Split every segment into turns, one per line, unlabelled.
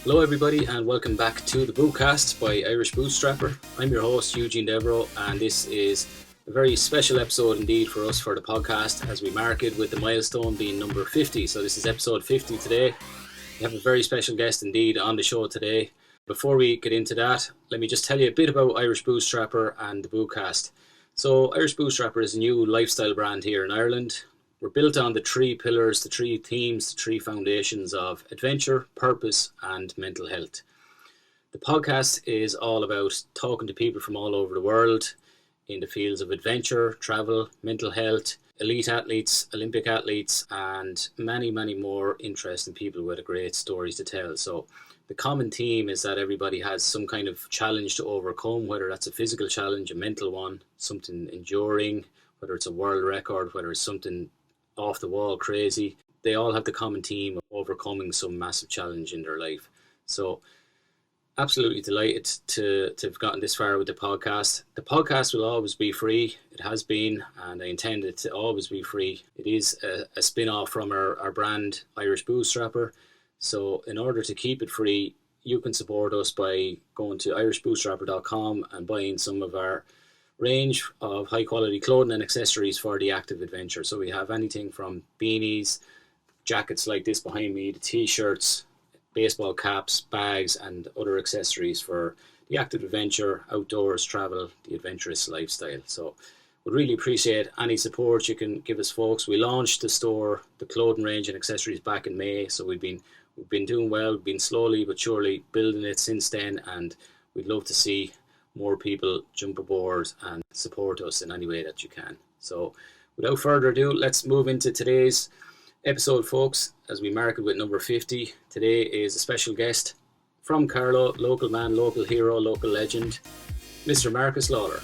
Hello everybody and welcome back to the Bootcast by Irish Bootstrapper. I'm your host Eugene Devereaux and this is a very special episode indeed for us for the podcast as we mark it with the milestone being number 50. So this is episode 50 today. We have a very special guest indeed on the show today. Before we get into that, let me just tell you a bit about Irish Bootstrapper and the Bootcast. So Irish Bootstrapper is a new lifestyle brand here in Ireland. We're built on the three pillars, the three themes, the three foundations of adventure, purpose, and mental health. The podcast is all about talking to people from all over the world in the fields of adventure, travel, mental health, elite athletes, Olympic athletes, and many, many more interesting people with great stories to tell. So the common theme is that everybody has some kind of challenge to overcome, whether that's a physical challenge, a mental one, something enduring, whether it's a world record, whether it's something off the wall crazy. They all have the common theme of overcoming some massive challenge in their life. So absolutely delighted to have gotten this far with the podcast. The podcast will always be free. It has been, and I intend it to always be free. It is a spin-off from our brand Irish Bootstrapper. So in order to keep it free, you can support us by going to irishbootstrapper.com and buying some of our range of high quality clothing and accessories for the active adventure. So we have anything from beanies, jackets like this behind me, the t-shirts, baseball caps, bags, and other accessories for the active adventure, outdoors, travel, the adventurous lifestyle. So we'd really appreciate any support you can give us, folks. We launched the store, the clothing range and accessories back in May. So we've been doing well, been slowly but surely building it since then, and we'd love to see more people jump aboard and support us in any way that you can. So without further ado, let's move into today's episode, folks, as we mark it with number 50. Today is a special guest from Carlow, local man, local hero, local legend, Mr. Marcus Lawler.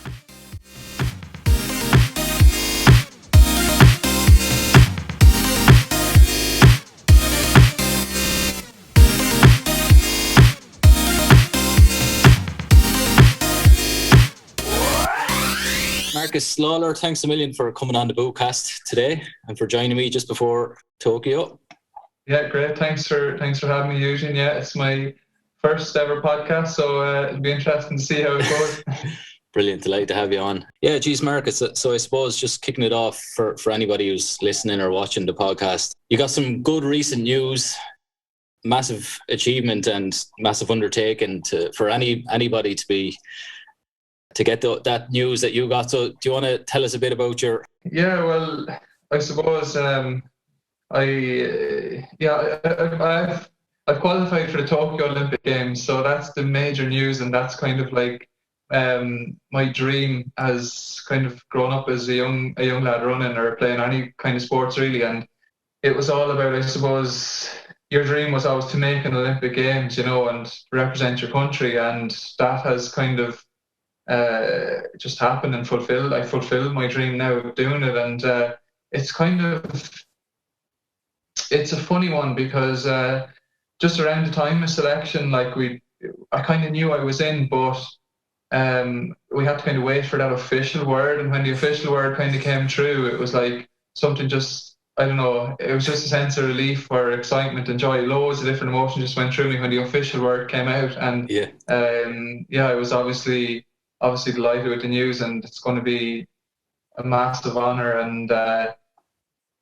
Marcus Lawler, thanks a million for coming on the Bootcast today and for joining me just before Tokyo.
Yeah, great. Thanks for having me, Eugene. Yeah, it's my first ever podcast, so it'll be interesting to see how it goes.
Brilliant. Delighted to have you on. Yeah, geez, Marcus. So I suppose just kicking it off for anybody who's listening or watching the podcast, you got some good recent news, massive achievement and massive undertaking for anybody to get that news that you got. So do you want to tell us a bit about your...
Yeah, well, I suppose I've qualified for the Tokyo Olympic Games, so that's the major news, and that's kind of like my dream has kind of grown up as a young lad running or playing any kind of sports really, and it was all about, I suppose, your dream was always to make an Olympic Games, and represent your country, and that has kind of just happened and fulfilled. I fulfilled my dream now of doing it, and it's a funny one because just around the time of selection, I kind of knew I was in, but we had to kind of wait for that official word, and when the official word kind of came through, it was like something just, I don't know, it was just a sense of relief or excitement and joy. Loads of different emotions just went through me when the official word came out, and I was obviously delighted with the news, and it's going to be a massive honour, and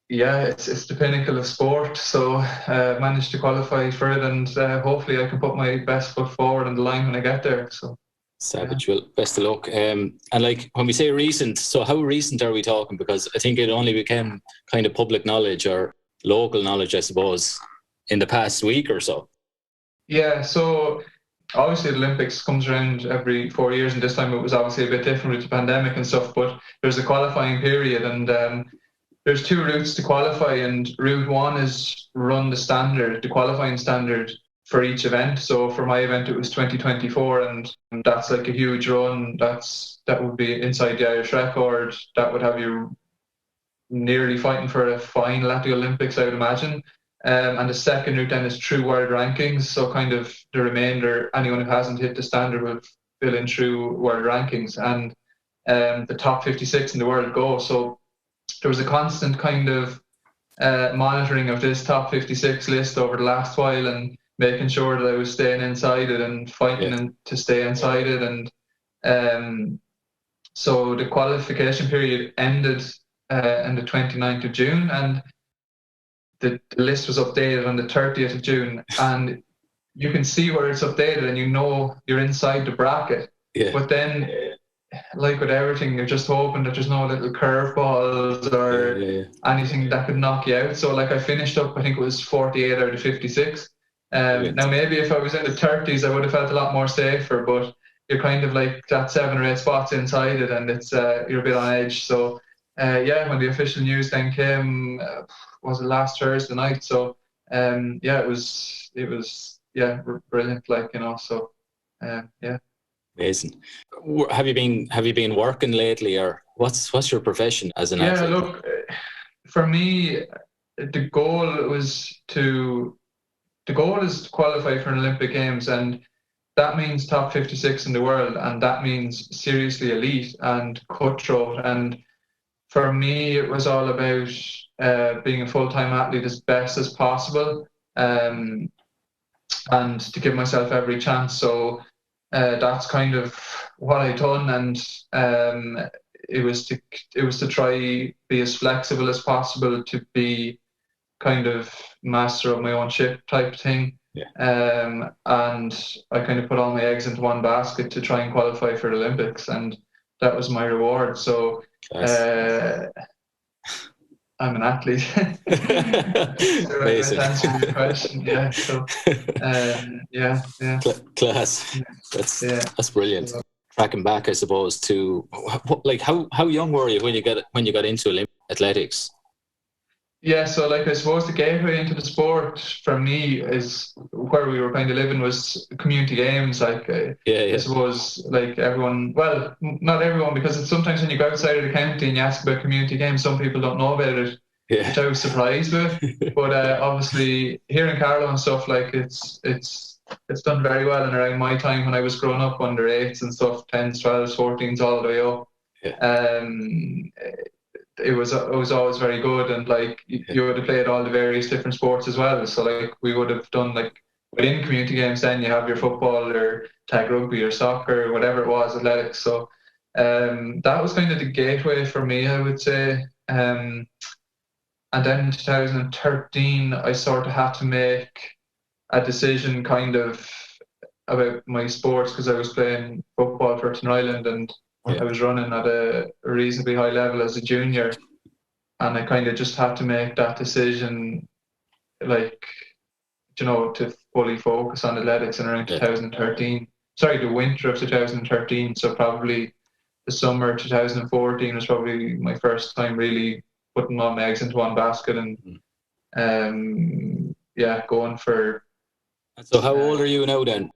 it's the pinnacle of sport, so managed to qualify for it, and hopefully I can put my best foot forward on the line when I get there. So
savage. Well, best of luck. And like when we say recent, so how recent are we talking? Because I think it only became kind of public knowledge or local knowledge, I suppose, in the past week or so.
Yeah, so obviously the Olympics comes around every 4 years, and this time it was obviously a bit different with the pandemic and stuff, but there's a qualifying period, and there's two routes to qualify, and route one is run the qualifying standard for each event. So for my event it was 2024, and that's like a huge run. That would be inside the Irish record. That would have you nearly fighting for a final at the Olympics, I would imagine. And the second route then is true world rankings. So kind of the remainder, anyone who hasn't hit the standard will fill in true world rankings, and the top 56 in the world go. So there was a constant kind of monitoring of this top 56 list over the last while, and making sure that I was staying inside it and fighting to stay inside it. And so the qualification period ended on the 29th of June, and the list was updated on the 30th of June. And you can see where it's updated and you know you're inside the bracket.
Yeah.
But then, like with everything, you're just hoping that there's no little curveballs or anything that could knock you out. So like I finished up, I think it was 48 out of 56. Now maybe if I was in the 30s, I would have felt a lot more safer, but you're kind of like that 7 or 8 spots inside it, and it's you're a bit on edge. So when the official news then came, was it last Thursday night? So it was brilliant, like, you know. So
Amazing. Have you been working lately, or what's your profession as an athlete?
Yeah, look, for me, the goal is to qualify for an Olympic Games, and that means top 56 in the world, and that means seriously elite and cutthroat. And for me, it was all about being a full-time athlete as best as possible, and to give myself every chance. So that's kind of what I done, and it was to try be as flexible as possible, to be kind of master of my own ship type thing. And I kind of put all my eggs into one basket to try and qualify for the Olympics, and that was my reward. So I'm an athlete.
Amazing.
Answering your question, yeah. So
Class. That's brilliant. So, tracking back, I suppose, to like how young were you when you got into Olympic athletics?
Yeah, so like I suppose the gateway into the sport for me is where we were kind of living was community games. Like I suppose like everyone, well, not everyone, because it's sometimes when you go outside of the county and you ask about community games, some people don't know about it, which I was surprised with. But obviously here in Carlow and stuff, like it's done very well. And around my time when I was growing up, under 8s and stuff, 10s, 12s, 14s, all the way up. It was always very good, and like you would have played all the various different sports as well. So like we would have done, like, within community games, then you have your football or tag rugby or soccer, whatever it was, athletics. So that was kind of the gateway for me, I would say. And then in 2013, I sort of had to make a decision kind of about my sports, because I was playing football for Tinryland, and I was running at a reasonably high level as a junior, and I kind of just had to make that decision, like, you know, to fully focus on athletics in around 2013. Sorry, the winter of 2013. So probably the summer of 2014 was probably my first time really putting all my eggs into one basket and going for.
So how old are you now then?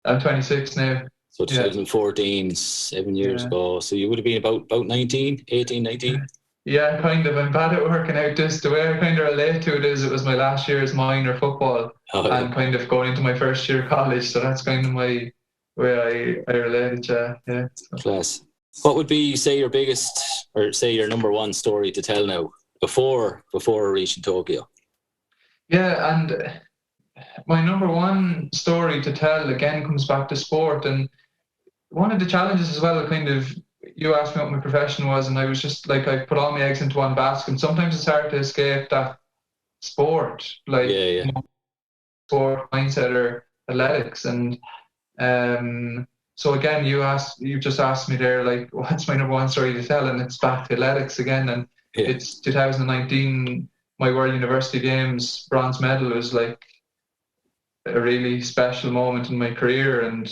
I'm 26 now.
So 2014, 7 years ago. So you would have been about 18, 19?
Yeah, kind of. I'm bad at working out this. The way I kind of relate to it is it was my last year's minor football and kind of going into my first year of college. So that's kind of my way I related to. Yeah.
Class. What would be, say, your biggest, or say your number one story to tell now before reaching Tokyo?
Yeah, and my number one story to tell again comes back to sport, and one of the challenges as well, kind of, you asked me what my profession was, and I was just like, I put all my eggs into one basket, and sometimes it's hard to escape that sport, like you know, sport mindset or athletics. And so again, you just asked me there, like, what's my number one story to tell, and it's back to athletics again. And it's 2019, my World University Games bronze medal was like a really special moment in my career. And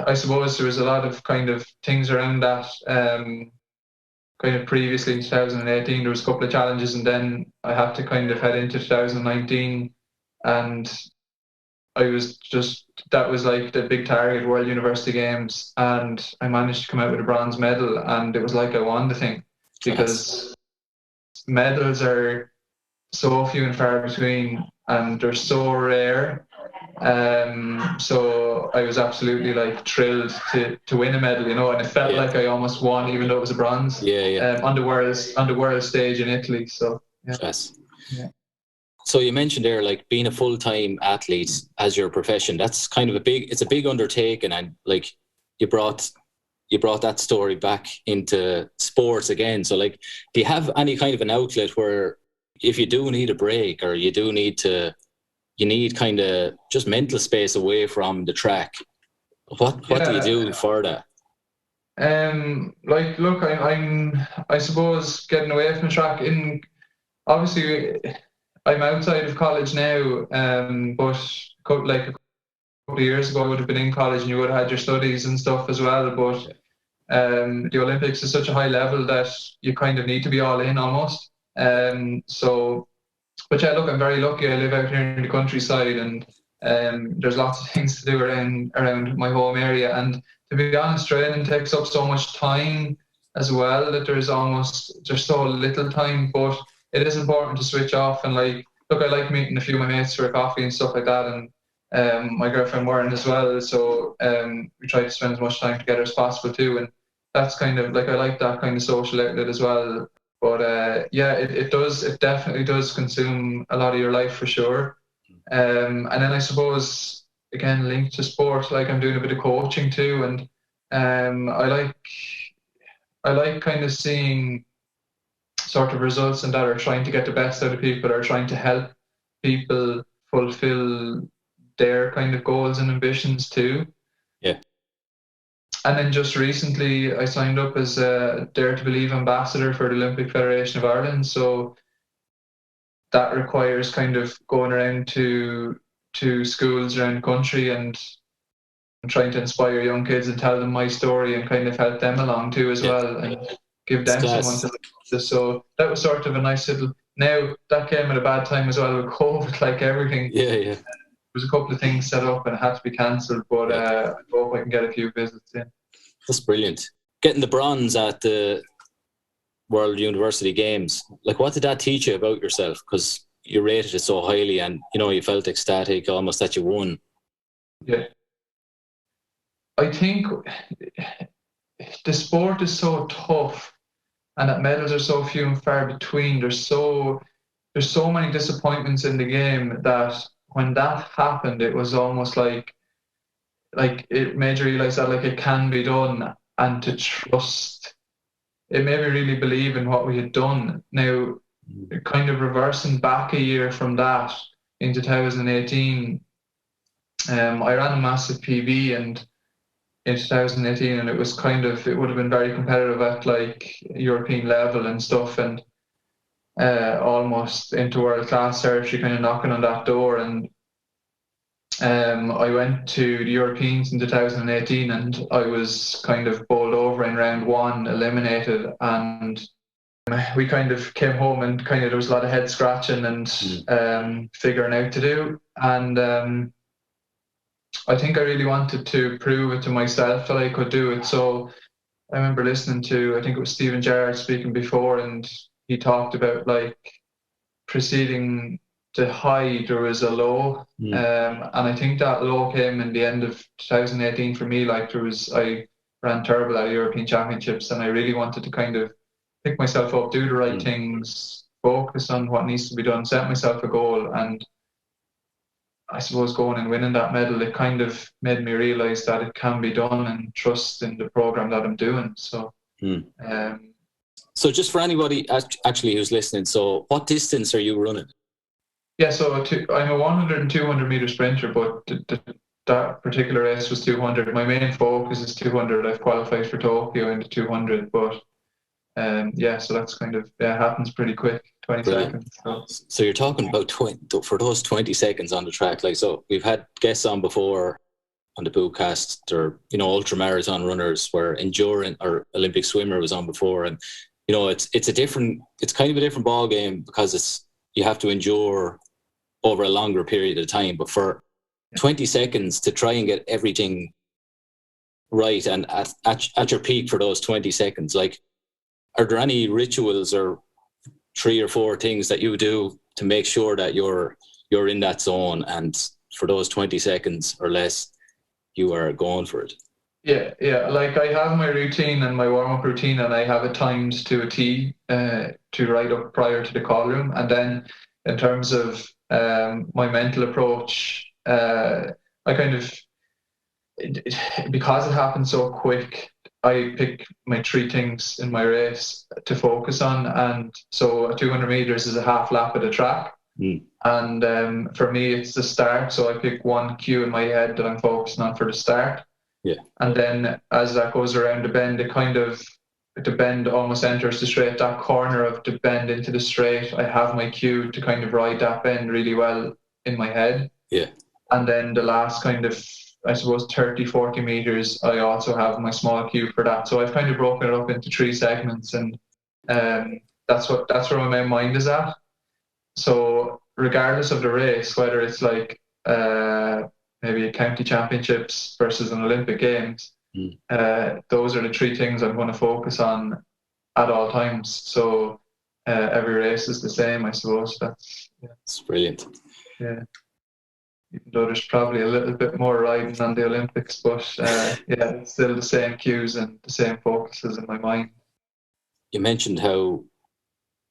I suppose there was a lot of kind of things around that. Kind of previously in 2018, there was a couple of challenges, and then I had to kind of head into 2019, and I was just, that was like the big target, World University Games, and I managed to come out with a bronze medal, and it was like I won the thing, because medals are so few and far between, and they're so rare. So I was absolutely like thrilled to win a medal, you know, and it felt like I almost won, even though it was a bronze. On the world stage in Italy. So
So you mentioned there, like, being a full-time athlete as your profession, that's kind of it's a big undertaking, and like you brought that story back into sports again. So like, do you have any kind of an outlet where if you do need a break, or you need kind of just mental space away from the track, what do you do for that?
Like, look, I suppose getting away from the track, obviously I'm outside of college now, but like a couple of years ago I would have been in college and you would have had your studies and stuff as well. But the Olympics is such a high level that you kind of need to be all in almost. But yeah, look, I'm very lucky. I live out here in the countryside, and there's lots of things to do around my home area. And to be honest, training takes up so much time as well that there's so little time. But it is important to switch off. And like, look, I like meeting a few of my mates for a coffee and stuff like that. And my girlfriend Warren as well. So we try to spend as much time together as possible too. And that's kind of like, I like that kind of social outlet as well. But yeah, it definitely does consume a lot of your life for sure. And then I suppose, again, linked to sport, like I'm doing a bit of coaching too. And I like kind of seeing sort of results and that are trying to get the best out of people, or trying to help people fulfill their kind of goals and ambitions too.
Yeah.
And then just recently, I signed up as a Dare to Believe ambassador for the Olympic Federation of Ireland. So that requires kind of going around to schools around the country and trying to inspire young kids and tell them my story and kind of help them along too as well, and give them someone to look to. So that was sort of a nice little. Now that came at a bad time as well with COVID, like everything.
Yeah.
There was a couple of things set up and it had to be cancelled, but I hope I can get a few visits in.
That's brilliant. Getting the bronze at the World University Games, like, what did that teach you about yourself? Because you rated it so highly, and you felt ecstatic almost that you won.
Yeah, I think the sport is so tough, and that medals are so few and far between. There's so many disappointments in the game that when that happened, it was almost like it made you realize that like it can be done, and to trust. It made me really believe in what we had done. Now, kind of reversing back a year from that in 2018, I ran a massive PB and in 2018, and it was it would have been very competitive at like European level and stuff, and almost into world class territory, kind of knocking on that door. And I went to the Europeans in 2018, and I was kind of bowled over in round one, eliminated, and we kind of came home and kind of there was a lot of head scratching and figuring out to do. And I think I really wanted to prove it to myself that I could do it. So I remember listening to, I think it was Stephen Gerrard speaking before, and he talked about like preceding the high, there was a low. And I think that low came in the end of 2018 for me. Like I ran terrible at European Championships, and I really wanted to kind of pick myself up, do the right things, focus on what needs to be done, set myself a goal. And I suppose going and winning that medal, it kind of made me realize that it can be done, and trust in the program that I'm doing. So,
so just for anybody actually who's listening, so what distance are you running?
Yeah, so I'm a 100 and 200 meter sprinter, but that particular race was 200. My main focus is 200. I've qualified for Tokyo in the 200, but yeah, so that's kind of happens pretty quick, 20
Brilliant.
seconds.
So you're talking about for those 20 seconds on the track. Like, so we've had guests on before on the Bootcast, or ultra marathon runners, where endurance, or Olympic swimmer was on before, and it's kind of a different ball game, because you have to endure over a longer period of time. But for 20 seconds to try and get everything right and at your peak for those 20 seconds, like, are there any rituals or 3 or 4 things that you do to make sure that you're in that zone, and for those 20 seconds or less, you are going for it?
Yeah. Like, I have my routine and my warm-up routine, and I have it timed to a T to write up prior to the call room. And then in terms of my mental approach, I kind of, because it happened so quick, I pick my 3 things in my race to focus on. And so 200 meters is a half lap of the track. And for me, it's the start. So I pick one cue in my head that I'm focusing on for the start.
Yeah.
And then as that goes around the bend, the bend almost enters the straight, that corner of the bend into the straight, I have my cue to kind of ride that bend really well in my head.
Yeah.
And then the last kind of, I suppose, 30, 40 meters, I also have my small cue for that. So I've kind of broken it up into 3 segments, and that's where my mind is at. So regardless of the race, whether it's like maybe a county championships versus an Olympic Games, those are the 3 things I'm going to focus on at all times. So every race is the same, I suppose.
That's brilliant.
Yeah. Even though there's probably a little bit more riding on the Olympics, but it's still the same cues and the same focuses in my mind.
You mentioned how,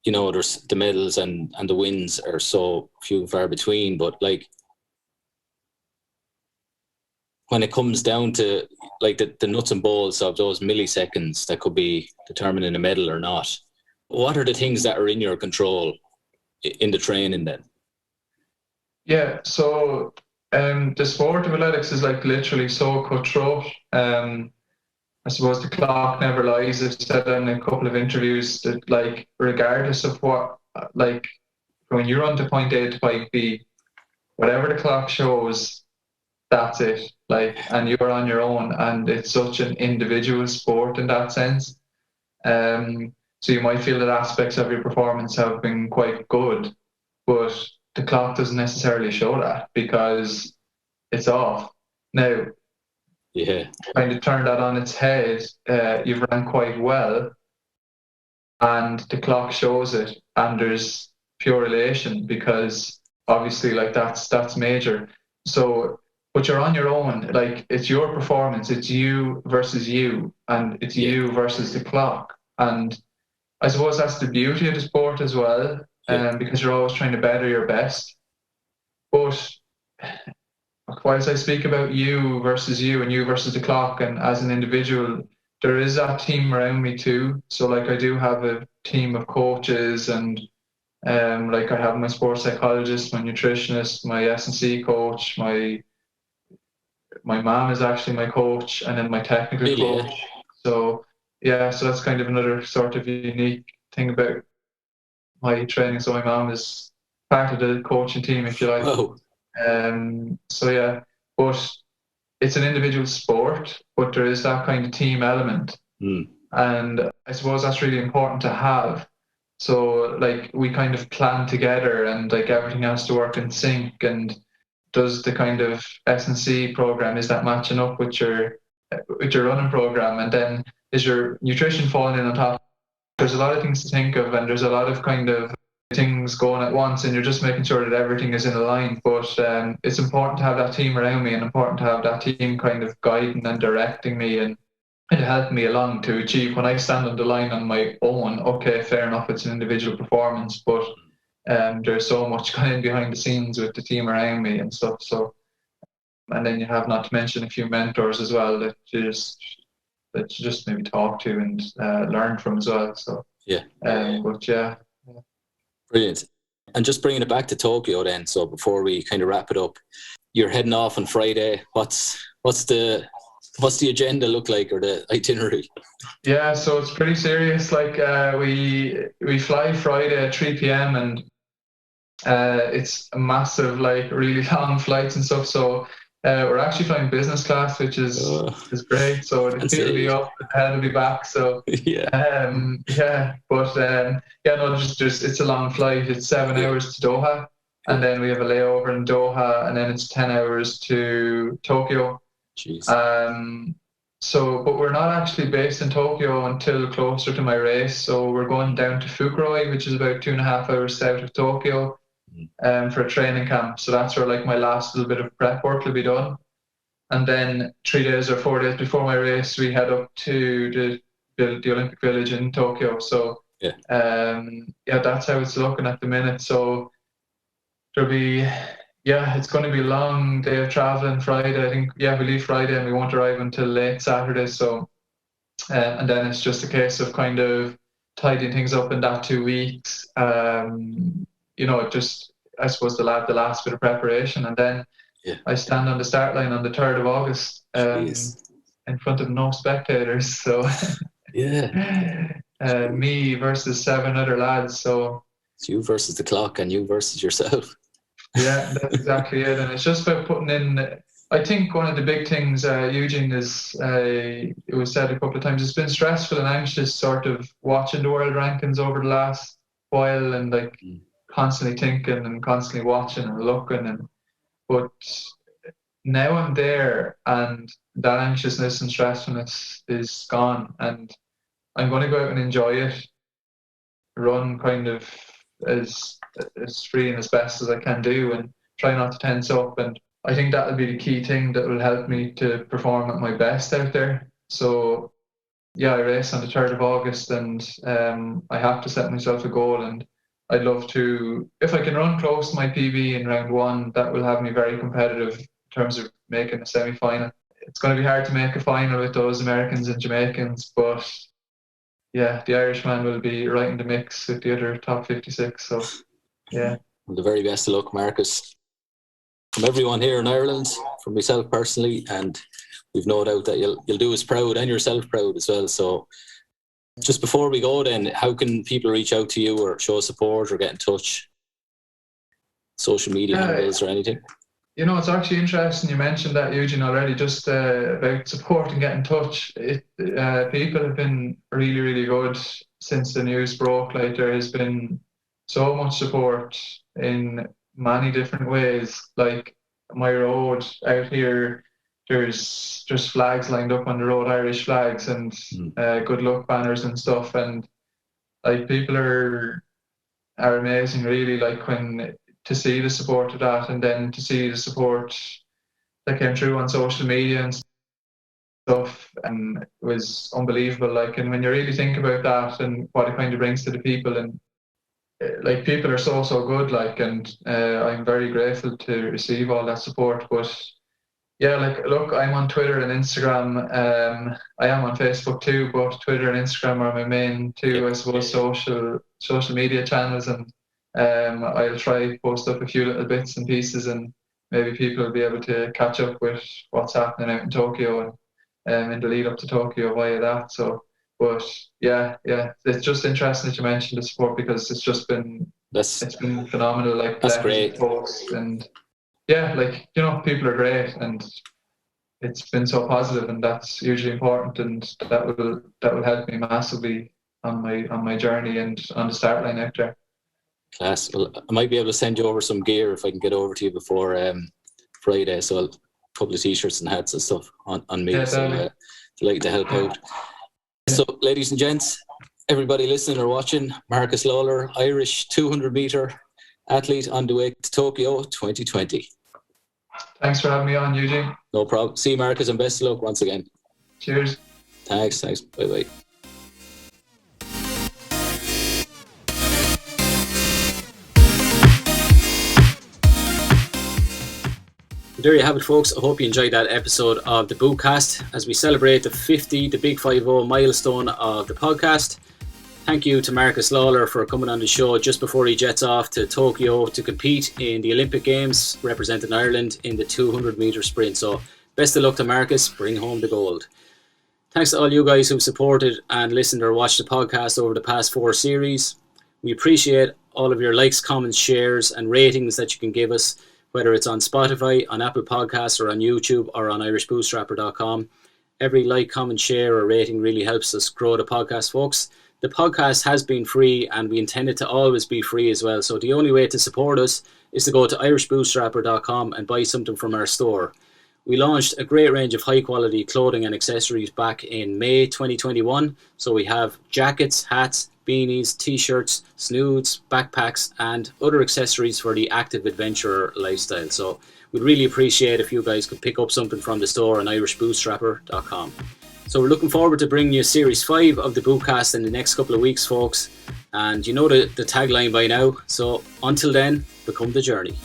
there's the medals and the wins are so few and far between, but like when it comes down to like the nuts and bolts of those milliseconds that could be determining a medal or not, what are the things that are in your control in the training then?
Yeah, so the sport of athletics is like literally so cutthroat. I suppose the clock never lies. I've said in a couple of interviews that, like, regardless of what, like, when you run to point A to point B, whatever the clock shows, that's it. Like, and you're on your own, and it's such an individual sport in that sense. So you might feel that aspects of your performance have been quite good, but the clock doesn't necessarily show that because it's off. Now, kind of turn that on its head, you've run quite well, and the clock shows it, and there's pure elation because obviously, like, that's major. So, but you're on your own. Like, it's your performance. It's you versus you, and it's you versus the clock. And I suppose that's the beauty of the sport as well, because you're always trying to better your best. But whilst I speak about you versus you and you versus the clock, and as an individual, there is that team around me too. So, like, I do have a team of coaches, and like, I have my sports psychologist, my nutritionist, my S&C coach, my mom is actually my coach, and then my technical coach. So so that's kind of another sort of unique thing about my training. So my mom is part of the coaching team, if you like.
Oh.
But it's an individual sport, but there is that kind of team element. And I suppose that's really important to have. So, like, we kind of plan together, and like everything has to work in sync. And does the kind of S&C program, is that matching up with your running program? And then is your nutrition falling in on top? There's a lot of things to think of, and there's a lot of kind of things going at once, and you're just making sure that everything is in a line. But it's important to have that team around me, and important to have that team kind of guiding and directing me and helping me along to achieve. When I stand on the line on my own, okay, fair enough, it's an individual performance, but there's so much going behind the scenes with the team around me and stuff. So, and then you have, not to mention, a few mentors as well that you just maybe talk to and learn from as well. So
Brilliant. And just bringing it back to Tokyo then, so before we kind of wrap it up, you're heading off on Friday. What's the agenda look like, or the itinerary?
Yeah, so it's pretty serious. Like, we fly Friday at 3 p.m. and it's a massive, like, really long flights and stuff. So we're actually flying business class, which is great. So the feet will be up, the head will be back. So it's a long flight. It's 7 hours to Doha, and then we have a layover in Doha, and then it's 10 hours to Tokyo.
Jeez.
But we're not actually based in Tokyo until closer to my race. So we're going down to Fukuroi, which is about 2.5 hours south of Tokyo, for a training camp. So that's where, like, my last little bit of prep work will be done. And then 3 days or 4 days before my race, we head up to the Olympic Village in Tokyo. So that's how it's looking at the minute. So there'll be, it's going to be a long day of traveling Friday. I think, we leave Friday and we won't arrive until late Saturday. So, and then it's just a case of kind of tidying things up in that 2 weeks. Just, I suppose, the last bit of preparation. And then I stand on the start line on the 3rd of August in front of no spectators. So, me versus 7 other lads. So,
it's you versus the clock and you versus yourself.
Yeah, that's exactly it. And it's just about putting in, I think one of the big things, Eugene, is, it was said a couple of times, it's been stressful and anxious sort of watching the world rankings over the last while and like constantly thinking and constantly watching and looking. But now I'm there and that anxiousness and stressfulness is gone and I'm going to go out and enjoy it, run kind of as free and as best as I can do and try not to tense up. And I think that'll be the key thing that will help me to perform at my best out there. So I race on the 3rd of August and I have to set myself a goal, and I'd love to, if I can run close to my PB in round 1, that will have me very competitive in terms of making a semi-final. It's going to be hard to make a final with those Americans and Jamaicans, but the Irishman will be right in the mix with the other top 56. So, well,
the very best of luck, Marcus. From everyone here in Ireland, from myself personally, and we've no doubt that you'll do us proud and yourself proud as well. So, just before we go then, how can people reach out to you or show support or get in touch? Social media handles or anything?
It's actually interesting you mentioned that, Eugene, already, just about support and get in touch. People have been really, really good since the news broke. Like, there has been so much support in many different ways. Like, my road out here, there's just flags lined up on the road, Irish flags, and good luck banners and stuff. And like, people are amazing, really. Like, when to see the support of that, and then to see the support that came through on social media and stuff, and it was unbelievable. Like, and when you really think about that and what it kind of brings to the people, and like, people are so good, like, and I'm very grateful to receive all that support. But like, look, I'm on Twitter and Instagram. I am on Facebook too, but Twitter and Instagram are my main two, I suppose, social media channels. And I'll try post up a few little bits and pieces, and maybe people will be able to catch up with what's happening out in Tokyo and in the lead up to Tokyo via that. So, but it's just interesting that you mentioned the support, because it's been phenomenal. Like,
that's great.
Posts and people are great, and it's been so positive, and that's hugely important, and that will help me massively on my journey and on the start line out there.
Class. Well, I might be able to send you over some gear if I can get over to you before Friday. So a couple of t-shirts and hats and stuff on me. So delighted to help out. So, ladies and gents, everybody listening or watching, Marcus Lawler, Irish 200 metre athlete on the way to Tokyo 2020.
Thanks for having me on, Eugene.
No problem. See you, Marcus, and best of luck once again.
Cheers.
Thanks. Bye-bye. There you have it, folks. I hope you enjoyed that episode of the Bootcast as we celebrate the Big 50 milestone of the podcast. Thank you to Marcus Lawler for coming on the show just before he jets off to Tokyo to compete in the Olympic Games representing Ireland in the 200 metre sprint. So best of luck to Marcus, bring home the gold. Thanks to all you guys who've supported and listened or watched the podcast over the past 4 series. We appreciate all of your likes, comments, shares and ratings that you can give us, whether it's on Spotify, on Apple Podcasts, or on YouTube, or on irishbootstrapper.com. Every like, comment, share, or rating really helps us grow the podcast, folks. The podcast has been free, and we intend it to always be free as well. So the only way to support us is to go to irishbootstrapper.com and buy something from our store. We launched a great range of high-quality clothing and accessories back in May 2021. So we have jackets, hats, beanies, t-shirts, snoods, backpacks and other accessories for the active adventurer lifestyle. So we'd really appreciate if you guys could pick up something from the store on irishbootstrapper.com. So we're looking forward to bringing you Series 5 of the Bootcast in the next couple of weeks, folks. And you know the tagline by now. So until then, become the journey.